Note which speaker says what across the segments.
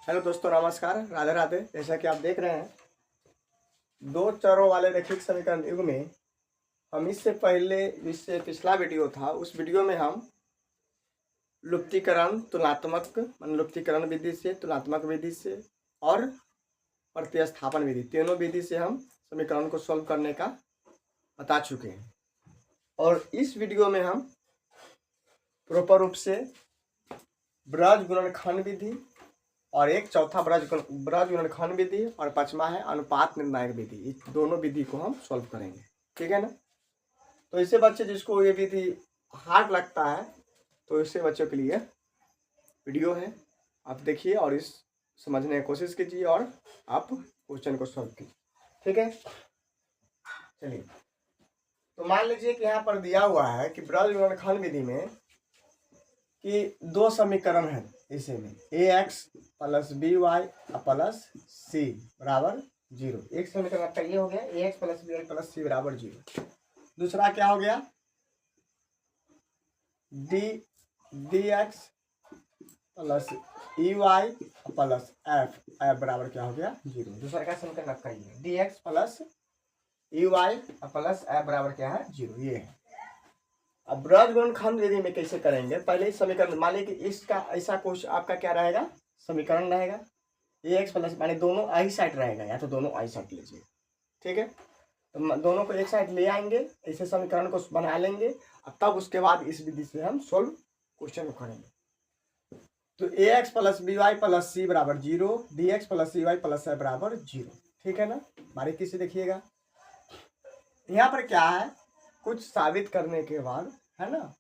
Speaker 1: Hello दोस्तों, नमस्कार, राधे राधे। जैसा कि आप देख रहे हैं, दो चरों वाले रैखिक समीकरण युग में हम इससे पिछला वीडियो था, उस वीडियो में हम लुप्तीकरण तुलनात्मक लुप्तीकरण विधि से, तुलनात्मक विधि से और प्रतिस्थापन विधि, तीनों विधि से हम समीकरण को सॉल्व करने का बता चुके हैं। और इस वीडियो में हम प्रॉपर रूप से ब्रज गुणनखंड विधि और एक चौथा ब्रज गुणनखंड विधि और पांचवा है अनुपात निर्णायक विधि, इस दोनों विधि को हम सॉल्व करेंगे। ठीक है ना। तो इससे बच्चे जिसको ये विधि हार्ड लगता है, तो इससे बच्चों के लिए वीडियो है, आप देखिए और इस समझने की कोशिश कीजिए और आप क्वेश्चन को सॉल्व कीजिए। ठीक है, चलिए। तो मान लीजिए कि यहाँ पर दिया हुआ है कि ब्रज गुणनखंड विधि में कि दो समीकरण है इसे में ax plus b y plus c बराबर 0। एक समीकरण आपका ये हो गया ax plus b y plus c बराबर 0। दूसरा क्या हो गया dx plus E Y plus F बराबर क्या हो गया 0। दूसरा क्या समीकरण आपका ये dx plus E Y plus F बराबर क्या है 0। ये है। अब ब्रज गुणनखंड विधि में कैसे करेंगे, पहले इस समीकरण मान लीजिए कि इसका ऐसा कुछ आपका क्या रहेगा, समीकरण रहेगा ax प्लस माने दोनों आई साइड रहेगा, या तो दोनों आई साइड लीजिए। ठीक है, तो दोनों को एक साइड ले आएंगे, ऐसे समीकरण को बना लेंगे, अब तब उसके बाद इस विधि से हम सोल्व क्वेश्चन को करेंगे। तो ax plus b y plus c बराबर 0, dx plus c y plus F बराबर 0। ठीक है ना, बारीकी से देखिएगा। यहाँ पर क्या है, कुछ साबित करने के बाद है ना,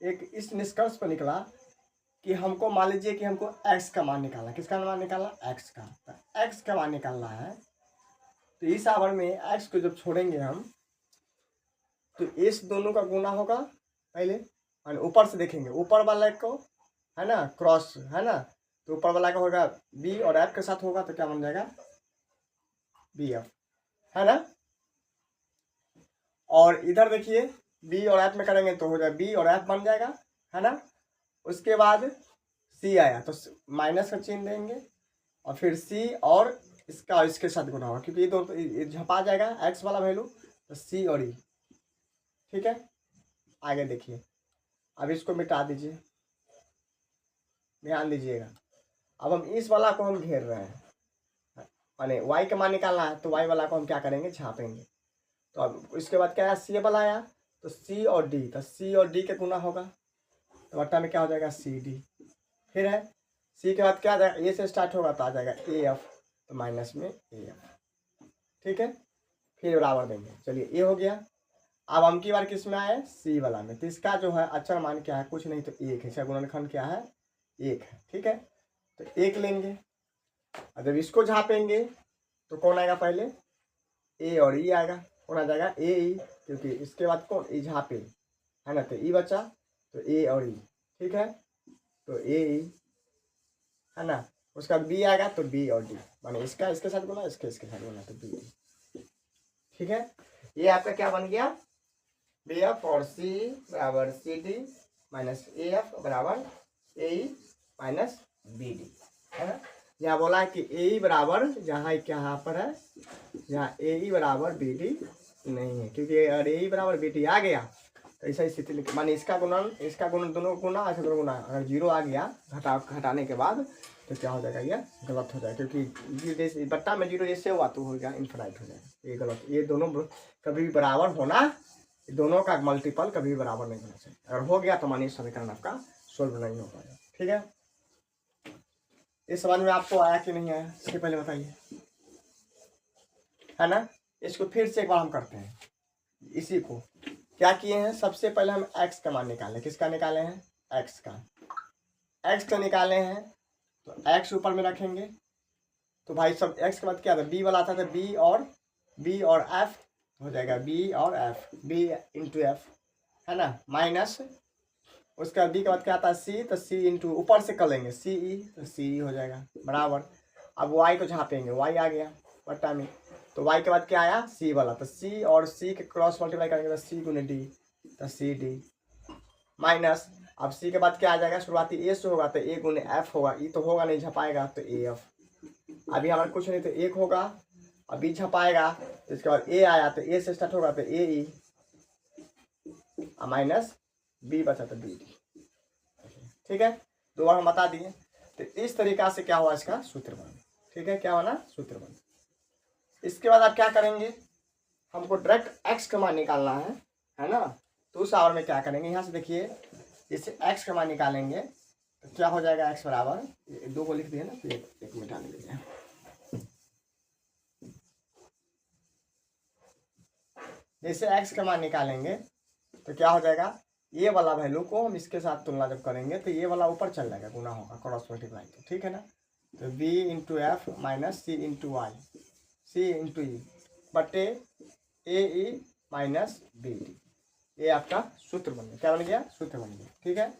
Speaker 1: एक इस निष्कर्ष पर निकला कि हमको मान लीजिए कि हमको x का मान निकालना, किसका मान निकालना, x का। तो x का मान निकालना है, तो इस आवर में x को जब छोड़ेंगे हम, तो इस दोनों का गुना होगा पहले, मान ऊपर से देखेंगे, ऊपर वाला को है ना क्रॉस है ना, तो ऊपर वाला का होगा b और f के साथ होगा, तो क्या बन जाएगा bf है ना। और इधर देखिए b और f में करेंगे तो हो जाएगा b और f बन जाएगा है ना। उसके बाद c आया तो माइनस का चिन्ह देंगे और फिर c और इसका इसके साथ गुना होगा, क्योंकि ये दोनों झपा जाएगा x वाला वैल्यू, तो c और e। ठीक है, आगे देखिए। अब इसको मिटा दीजिए, ध्यान दीजिएगा। अब हम इस वाला को हम घेर रहे हैं, माने y का मान निकालना है, तो y वाला को हम क्या करेंगे, छापेंगे। तो अब इसके बाद क्या है, c वाला आया तो c और d, तो c और d के गुना होगा, तो बट्टा में क्या हो जाएगा सी डी। फिर है c के बाद क्या आ जाएगा, ए से स्टार्ट होगा तो आ जाएगा ए एफ, तो माइनस में ए एफ। ठीक है, फिर बराबर देंगे। चलिए ये हो गया। अब हम की बार किस में आए, सी वाला में, तो इसका जो है अचर मान क्या है, कुछ नहीं तो एक है, इसका गुणनखंड क्या है, एक है। ठीक है, तो एक लेंगे, और जब इसको झापेंगे तो कौन आएगा, पहले ए और ई आएगा। कौन आ जाएगा, ए ई, क्योंकि इसके बाद कौन ई झापे है ना, तो ई बचा, तो ए और ई। ठीक है, तो ए ई है ना, उसका बी आएगा तो बी और डी, माने इसका इसके साथ गुना, इसके साथ गुना, तो बी डी। ठीक है, ये आपका क्या बन गया, बी एफ और सी बराबर C D minus A F बराबर A E minus B D है ना। यहाँ बोला है कि ए ई बराबर, जहाँ क्या पर है, यहाँ ए ई बराबर बी डी नहीं है, क्योंकि अगर ए ई बराबर बी डी आ गया तो ऐसा स्थिति लिखे, माने इसका गुणन दोनों गुना, ऐसा दोनों गुना, अगर जीरो आ गया घटाने के बाद तो क्या हो जाएगा, ये गलत हो जाएगा, क्योंकि बट्टा में जीरो जैसे हुआ तो हो गया इनफाइनाइट हो जाएगा, ये गलत। ये दोनों कभी भी बराबर होना, दोनों का मल्टीपल कभी भी बराबर नहीं होना चाहिए। अगर हो गया तो मानिए समीकरण आपका सोल्व नहीं हो पाएगा। ठीक है, इस समझ में आपको आया कि नहीं आया, इसके पहले बताइए है ना। इसको फिर से एक बार हम करते हैं। इसी को क्या किए हैं, सबसे पहले हम x का मान निकाले, किसका निकाले हैं, x का निकाले हैं, तो x ऊपर में रखेंगे, तो भाई सब x के बाद क्या था, b वाला था, तो b और f हो जाएगा, b और f, b इंटू एफ है ना, माइनस उसका b के बाद क्या आता है c, तो c इंटू ऊपर से कर लेंगे सी ई, तो सी हो जाएगा बराबर। अब y को झापेंगे, y आ गया बट्टा में, तो y के बाद क्या आया, c वाला, तो c और c के क्रॉस मल्टीप्लाई करेंगे तो c गुने d, तो सी डी माइनस। अब सी के बाद क्या आ जाएगा, शुरुआती ए से होगा तो ए गुने एफ होगा, ई तो होगा नहीं, झपाएगा तो ए एफ। अभी हमारे कुछ नहीं तो एक होगा, अभी झपाएगा तो इसके बाद ए आया तो ए से स्टार्ट होगा तो ए ई माइनस बी बचा तो बी डी। ठीक है, दो बार हम बता दिए। तो इस तरीका से क्या हुआ इसका सूत्र बना। ठीक है, क्या बना, सूत्र बना। इसके बाद आप क्या करेंगे, हमको डायरेक्ट एक्स का मान निकालना है ना। तो उस आवर में क्या करेंगे, यहाँ से देखिए इससे एक्स का मान निकालेंगे तो क्या हो जाएगा, एक्स बराबर, दो को लिख दिए ना, तो एक मिटा लीजिए। जैसे एक्स का मान निकालेंगे तो क्या हो जाएगा, ये वाला वैल्यू को हम इसके साथ तुलना जब करेंगे तो ये वाला ऊपर चल जाएगा, गुना होगा, क्रॉस मल्टीप्लाई। तो ठीक है ना, तो बी इंटू एफ माइनस सी इंटू वाई, सी इंटू ई बटे ए ई माइनस बी डी। ये आपका सूत्र बन गया। क्या बन गया, सूत्र बन गया। ठीक है,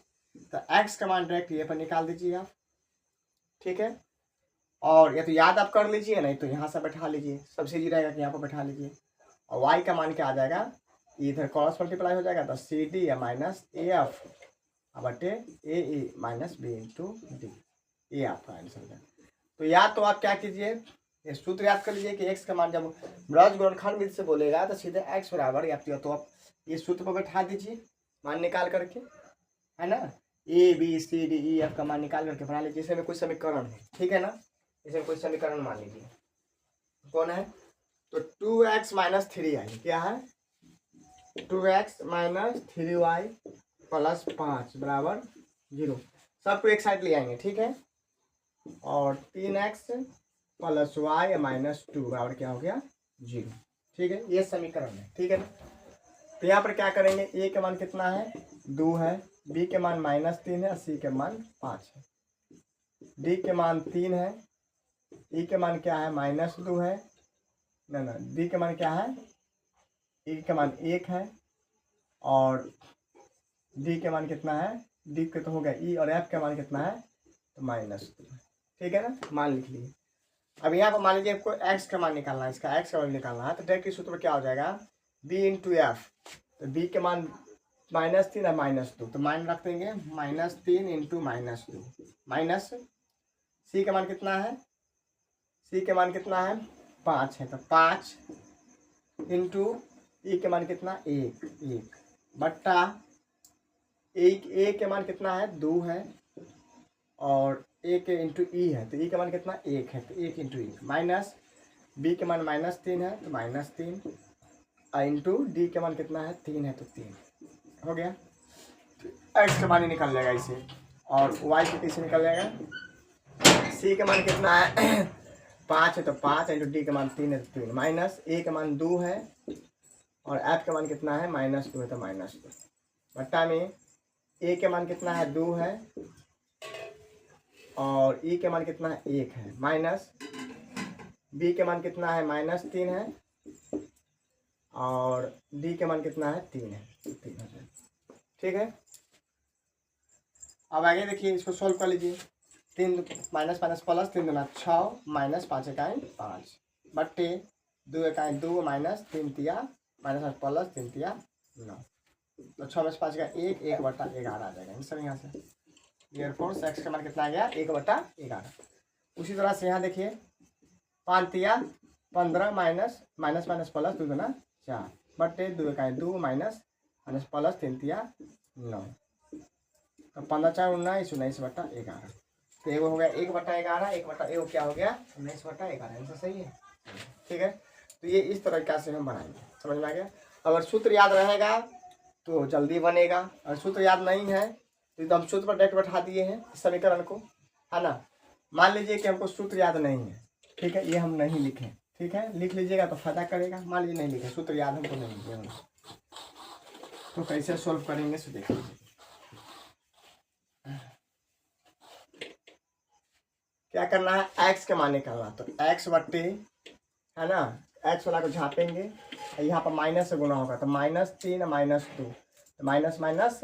Speaker 1: तो एक्स का मान डायरेक्ट ये पर निकाल दीजिए आप। ठीक है, और या तो याद आप कर लीजिए, नहीं तो यहाँ से बैठा लीजिए, सबसे इजी रहेगा कि यहाँ पर बैठा लीजिए। और वाई का मान क्या आ जाएगा, इधर क्रॉस मल्टीप्लाई हो जाएगा तो सी डी या माइनस ए एफ बटे ए E minus B into D. ये आपका आंसर है। तो या तो आप क्या कीजिए, ये सूत्र याद कर लीजिए कि एक्स का मान जब ब्रज गुणनखंड विधि से बोलेगा तो सीधे एक्स बराबर, या तो आप ये सूत्र पर बैठा दीजिए मान निकाल करके, है ना। A B C D E F का मान निकाल करके बना लीजिए। इसमें कोई समीकरण है, ठीक है ना, इसमें कोई समीकरण मान लीजिए कौन है, तो 2x माइनस 3i क्या है, 2x माइनस 3y प्लस 5 बराबर 0। सबको एक साइड ले आएंगे, ठीक है। और 3x प्लस y माइनस 2 बराबर क्या हो गया, 0। ठीक है, ये समीकरण है। ठीक है ना, तो यहाँ पर क्या करेंगे, ए के मान कितना है, 2 है, बी के मान -3 है और सी के मान 5 है, डी के मान 3 है, ई के मान क्या है -2 है, ना डी के मान क्या है, ई के मान 1 है, और डी के मान कितना है, डी के तो हो गया ई, और एफ के मान कितना है तो -2। ठीक है ना, मान लिख लिए। अब यहाँ पर मान लीजिए आपको एक्स का मान निकालना है, इसका एक्स का मान निकालना है, तो डायरेक्ट सूत्र में क्या हो जाएगा, बी इंटू एफ, तो बी के मान -3 है -2, तो मान रख देंगे -3 इंटू -2 माइनस सी का मान कितना है, सी के मान कितना है 5 है, तो 5 इंटू ई के मान कितना 1 बट्टा ए के मान कितना है 2 है, और ए के इंटू ई है तो ई का मान कितना 1 है, तो 1 इंटू ई माइनस बी के मान -3 है तो -3 इंटू डी के मान कितना है 3 है तो 3 हो गया। एक्स का मान ही निकल जाएगा इसे, और वाई के पीछे निकल जाएगा। सी के मान कितना है 5 है तो 5 इंटू डी के मान 3 है तो 3 माइनस ए के मान 2 है, और एफ के मान कितना है -2 है तो -2 बट्टा में ए के मान कितना है 2 है, और ई के मान कितना है 1 है, माइनस बी के मान कितना है -3 है, और डी के मान कितना है 3 है, 3 हो जाए। ठीक है, अब आगे देखिए, इसको सोल्व कर लीजिए। 3 माइनस माइनस प्लस 3 दूना 6 माइनस 5 इकाई 5 बट्टे 2 इकाई 2 माइनस 3 तिया माइनस प्लस 3 तिया 9, तो 6 में 5 का 1 बट्टा 11 आ जाएगा आंसर यहाँ से। एयरफोर्स एक्स का मान कितना आ गया 1 बट्टा 11। उसी तरह से यहाँ देखिए 5 तिया 15 माइनस माइनस माइनस प्लस 2 दूना 4 बट्टे 2 इकाई 2 माइनस माइनस प्लस 3 तिया 9, तो 15 4 19 19 बट्टा 11, तो एगो हो गया 1 बट्टा 11, 1 बट्टा एगो क्या हो गया 19 बट्टा 11, आंसर सही है। ठीक है, तो ये इस तरीका से हम बनाएंगे, समझ में आ गया। अगर सूत्र याद रहेगा तो जल्दी बनेगा, और सूत्र याद नहीं है तो हम सूत्र पर डायरेक्ट बैठा दिए हैं समीकरण को, है ना। मान लीजिए कि हमको सूत्र याद नहीं है, ठीक है, ये हम नहीं लिखे, ठीक है, लिख लीजिएगा तो फायदा करेगा। मान लीजिए नहीं लिखे, सूत्र याद हमको नहीं है, तो कैसे सोल्व करेंगे सो देख लीजिए। क्या करना है, एक्स के मान निकालना, तो एक्स बट्टे, है ना, एक्स वाला को झापेंगे, यहाँ पर माइनस से गुना होगा तो -3 -2, तो माइनस माइनस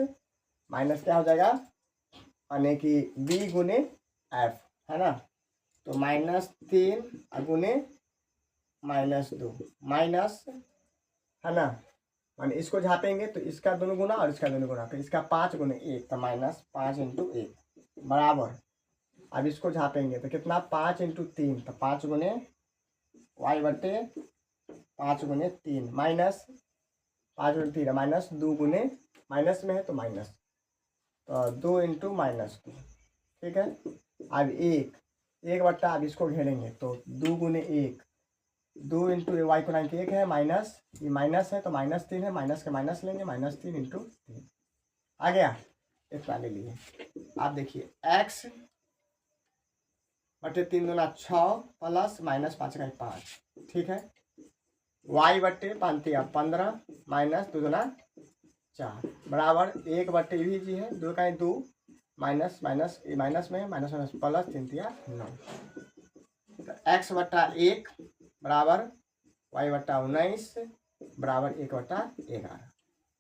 Speaker 1: माइनस क्या हो जाएगा, यानी कि बी गुने एफ, है ना, तो -3 गुने -2 माइनस, है ना, माने इसको झापेंगे तो इसका दोनों गुना और इसका दोनों गुना, तो इसका 5 गुने 1 तो -5 × 1 बराबर। अब इसको झापेंगे तो कितना 5 × 3 तो 5 गुने y बटे 5 गुने 3 माइनस 5 गुने 3 माइनस 2 गुने माइनस में है तो माइनस, तो 2 × -2 ठीक है। अब 1 बट्टा, अब इसको घेरेंगे तो 2 गुने 1 2 × y को 1 है माइनस, ये माइनस है तो -3 है, माइनस के माइनस लेंगे -3 × 3 आ गया, इतना ले लिए। आप देखिए x बटे 3 दूना 6 प्लस -5 का 5 ठीक है, y बटे 5 तिया 15 माइनस 2 दूना 4 बराबर 1 बटे भी जी है 2 का 2 माइनस माइनस माइनस में माइनस माइनस प्लस 3 तिया 9, तो x बटा 1 बराबर y बटा 19 बराबर 1 बटा 11।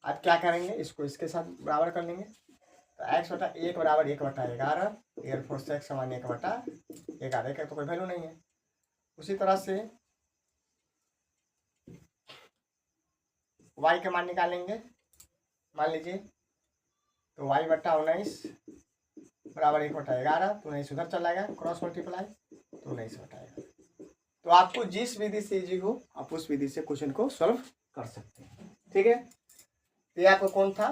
Speaker 1: अब क्या करेंगे, इसको इसके साथ बराबर कर लेंगे, तो x बटा 1 बराबर 1 बटा 11, एयरफोर्स से x समान 1 बटा 11 का तो कोई वैल्यू नहीं है। उसी तरह से y के मान निकालेंगे, मान लीजिए तो y बटा 19 बराबर 1 बटा 11, तो 19 उधर चला गया क्रॉस मल्टीप्लाई तो 19 बटा 11। तो आपको जिस विधि से इजी हो आप उस विधि से क्वेश्चन को सॉल्व कर सकते हैं, ठीक है। तो ये आपको कौन था,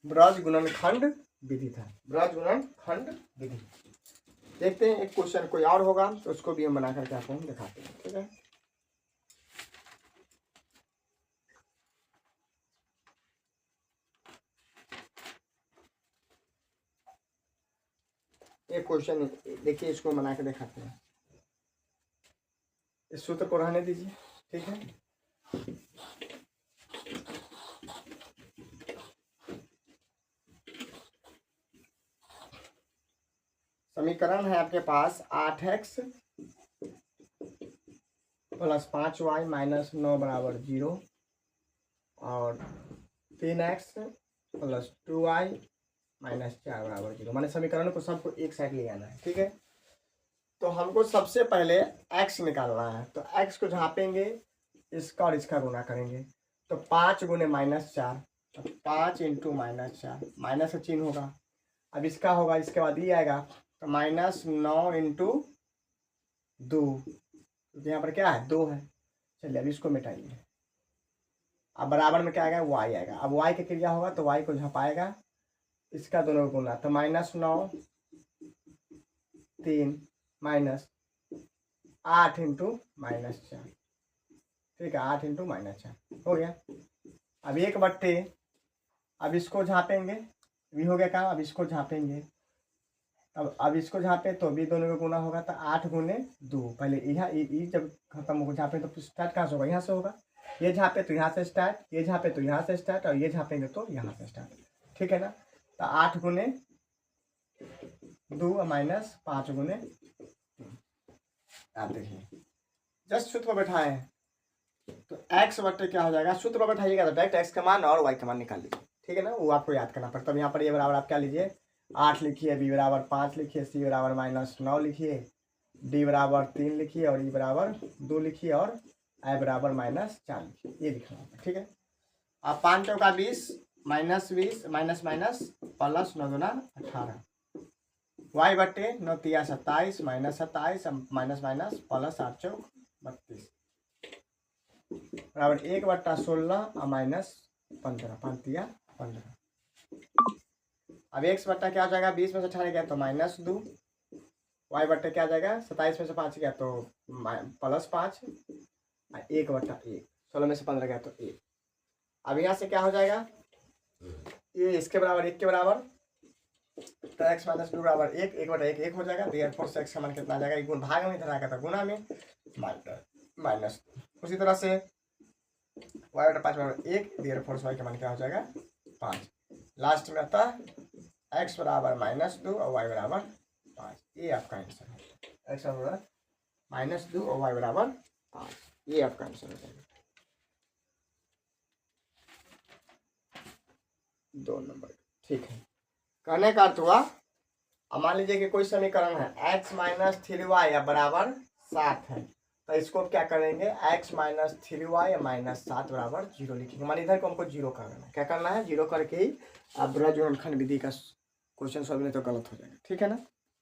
Speaker 1: ब्रज गुणनखंड विधि था, ब्रज गुणनखंड विधि। देखते हैं एक क्वेश्चन कोई और होगा तो उसको भी हम बना करके आपको हम दिखाते हैं, ठीक है। एक क्वेश्चन देखिए, इसको बना के दिखाते हैं, इस सूत्र को रहने दीजिए, ठीक है। समीकरण है आपके पास 8x प्लस 5y माइनस 9 बराबर 0 और 3x प्लस 2y माइनस 4 बराबर 0, माने समीकरण को सबको एक साइड ले आना है, ठीक है। तो हमको सबसे पहले x निकालना है, तो x को झापेंगे, इसका और इसका गुना करेंगे, तो 5 गुने -4, तो 5 × -4 माइनस का चिन्ह होगा। अब इसका होगा, इसके बाद ये आएगा तो -9 × 2, तो यहाँ पर क्या है 2 है। चलिए अब इसको मिटाइए, अब बराबर में क्या आएगा y आएगा। अब y की क्रिया होगा तो y को झपाएगा, इसका दोनों गुना, तो -9 3 माइनस 8 × -4 ठीक है, 8 × -4 हो गया। अब 1 बट्टे, अब इसको झापेंगे, भी हो गया काम, अब इसको झापेंगे, अब इसको झापे तो भी दोनों का गुना होगा, तो 8 गुने 2, पहले यहाँ जब खत्म हो झापे तो स्टार्ट कहाँ से होगा, यहाँ से होगा, ये झापे तो यहाँ से स्टार्ट, ये झापे तो यहाँ से स्टार्ट, और ये झापेंगे तो यहाँ से स्टार्ट, ठीक है ना। तो 8 गुने 2 माइनस 5 गुने 3, आप देखिए जस्ट सूत्र पर बैठाए हैं, तो x बटे क्या हो जाएगा, सूत्र पर बैठाइएगा तो डायरेक्ट x का मान और y का मान निकाल लीजिए, ठीक है ना, वो आपको याद करना पड़ता है। यहाँ पर ये बराबर आप क्या लीजिए 8 लिखिए, b बराबर 5 लिखिए, c बराबर -9 लिखिए, d बराबर 3 लिखिए और e बराबर 2 लिखिए और i बराबर -4 लिखिए, ये लिखना होगा, ठीक है। अब 5 चौका 20 -20 माइनस माइनस प्लस 9 दूना 18, y बटे 9 तिया 27 -27 माइनस माइनस प्लस 8 चौक 32 बराबर 1 बट्टा 16 और माइनस 15 5 तिया 15। अब x बट्टा क्या हो जाएगा, 20 में से 18 गया तो -2, y बट्टा क्या आ जाएगा 27 में से 5 गया तो +5, 1 बट्टा 1, 16 में से 15 गया तो 1। अब यहाँ से क्या हो जाएगा, ये इसके बराबर 1 के बराबर, तो x - 2 बराबर 1, 1 बटा 1 1 हो जाएगा, देयरफॉर से x का मान कितना आ जाएगा, गुण भाग में इधर आएगा था गुना में माइनस। उसी तरह से y बटा 5 बराबर 1, देयरफॉर y का मान क्या हो जाएगा 5। लास्ट में आता x बराबर -2 और y बराबर 5, ये आपका आंसर है। x बराबर -2 और y बराबर 5, ये आपका आंसर हो जाएगा 2 नंबर, ठीक है। कहने का अर्थ हुआ, अब मान लीजिए कि कोई समीकरण है x - 3y बराबर 7 है, तो इसको क्या करेंगे, x माइनस 3y माइनस 7 बराबर 0 लिखेंगे। मान इधर को हमको 0 करना है, क्या करना है, 0 करके ही आप ब्रजखंड विधि का क्वेश्चन सॉल्व नहीं तो गलत हो जाएगा, ठीक है ना,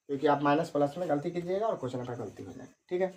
Speaker 1: क्योंकि आप माइनस प्लस में गलती कीजिएगा और क्वेश्चन का गलती हो जाएगा, ठीक है।